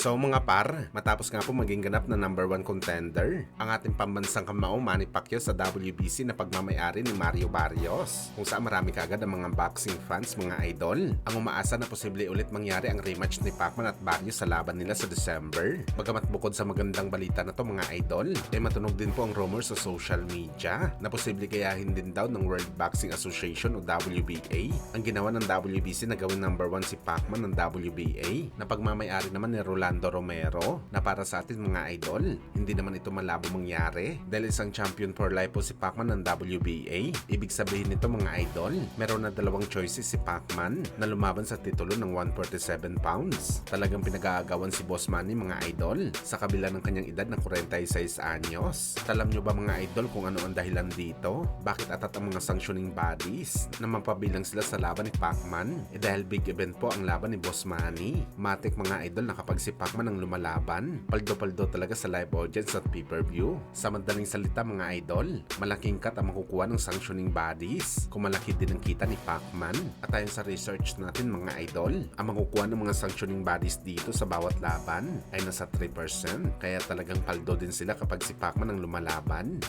So mga par, matapos nga po maging ganap na number 1 contender, ang ating pambansang kamao Manny Pacquiao sa WBC na pagmamayari ni Mario Barrios, kung saan marami kaagad ang mga boxing fans, mga idol, ang umaasa na posible ulit mangyari ang rematch ni Pacman at Barrios sa laban nila sa December. Bagamat bukod sa magandang balita na to mga idol, ay matunog din po ang rumor sa social media na posible kayahin din daw ng World Boxing Association o WBA ang ginawa ng WBC na gawin number 1 si Pacman ng WBA na pagmamayari naman ni Rolando Romero na para sa atin mga idol, hindi naman ito malabo mangyari dahil isang champion for life po si Pacman ng WBA. Ibig sabihin nito mga idol, meron na dalawang choices si Pacman na lumaban sa titulo ng 147 pounds. Talagang pinag-aagawan si Boss Manny mga idol sa kabila ng kanyang edad na 46 anyos. Alam nyo ba mga idol kung ano ang dahilan dito? Bakit atat ang mga sanctioning bodies na mapabilang sila sa laban ni Pacman? Dahil big event po ang laban ni Boss Manny. Matik mga idol na kapag si Pacman ang lumalaban, paldo-paldo talaga sa live audience at pay-per-view. Sa madaling salita mga idol, malaking cut ang makukuha ng sanctioning bodies kung malaki din ang kita ni Pacman. At ayon sa research natin mga idol, ang makukuha ng mga sanctioning bodies dito sa bawat laban ay nasa 3%, kaya talagang paldo din sila kapag si Pacman ang lumalaban.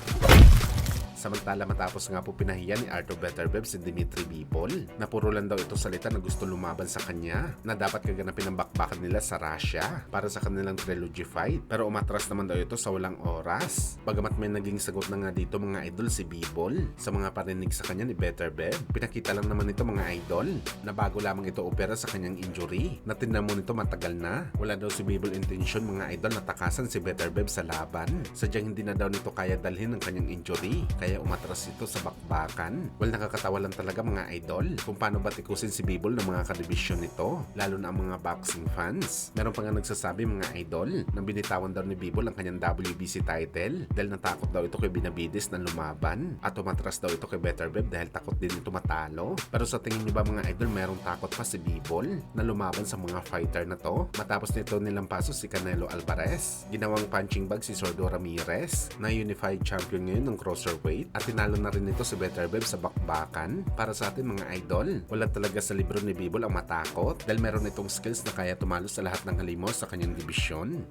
Samantala matapos nga po pinahiya ni Art of Better Web si Dimitri Bivol na puro lang daw ito salita na gusto lumaban sa kanya na dapat kaganapin ang bakbakan nila sa Russia para sa kanilang trilogy fight, pero umatras naman daw ito sa walang oras. Bagamat may naging sagot na nga dito mga idol si Bivol sa mga parinig sa kanya ni Better Web, pinakita lang naman ito mga idol na bago lamang ito opera sa kanyang injury na tinamo nito matagal na. Wala daw si Bivol intention mga idol na takasan si Better Web sa laban, sadyang hindi na daw nito kaya dalhin ang kanyang injury kaya umatras ito sa bakbakan. Well, nakakatawa lang talaga mga idol kung paano batikusin si Bivol ng mga kadibisyon nito, lalo na ang mga boxing fans. Meron pa nga nagsasabi mga idol na binitawan daw ni Bivol ang kanyang WBC title dahil natakot daw ito kay Benavides na lumaban at umatras daw ito kay Better Web dahil takot din ito matalo. Pero sa tingin niyo ba mga idol, merong takot pa si Bivol na lumaban sa mga fighter na to? Matapos nito nilampaso si Canelo Alvarez, ginawang punching bag si Sordo Ramirez na unified champion ngayon ng cruiserweight at tinalo na rin ito si Better Web sa bakbakan. Para sa atin mga idol, wala talaga sa libro ni Bivol ang matakot dahil meron itong skills na kaya tumalo sa lahat ng halimos sa kanyang dibisyon.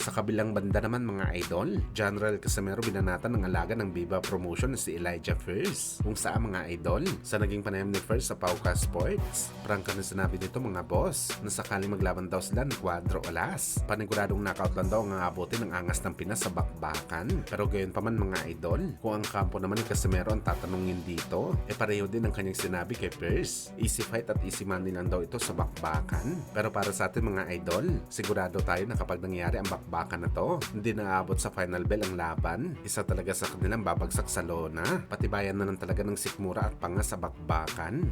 Sa kabilang banda naman mga idol, General Casimero binanatan ng alaga ng Viva Promotion na si Elijah First. Kung saan mga idol, sa naging panayam ni First sa Pauka Sports, prangka na sinabi nito mga boss na sakaling maglaban daw sila ng Cuadro Alas, paniguradong knockout lang daw ang aabutin ng angas ng Pinas sa bakbakan. Pero gayon pa man mga idol, kung ang kampo naman ni Casimero ang tatanungin dito, pareho din ang kanyang sinabi kay First. Easy fight at easy money lang daw ito sa bakbakan. Pero para sa atin mga idol, sigurado tayo na kapag nangyari ang bakbakan na to, hindi na aabot sa final bell ang laban. Isa talaga sa kanilang babagsak sa lona. Patibayan na lang talaga ng sikmura at panga sa bakbakan.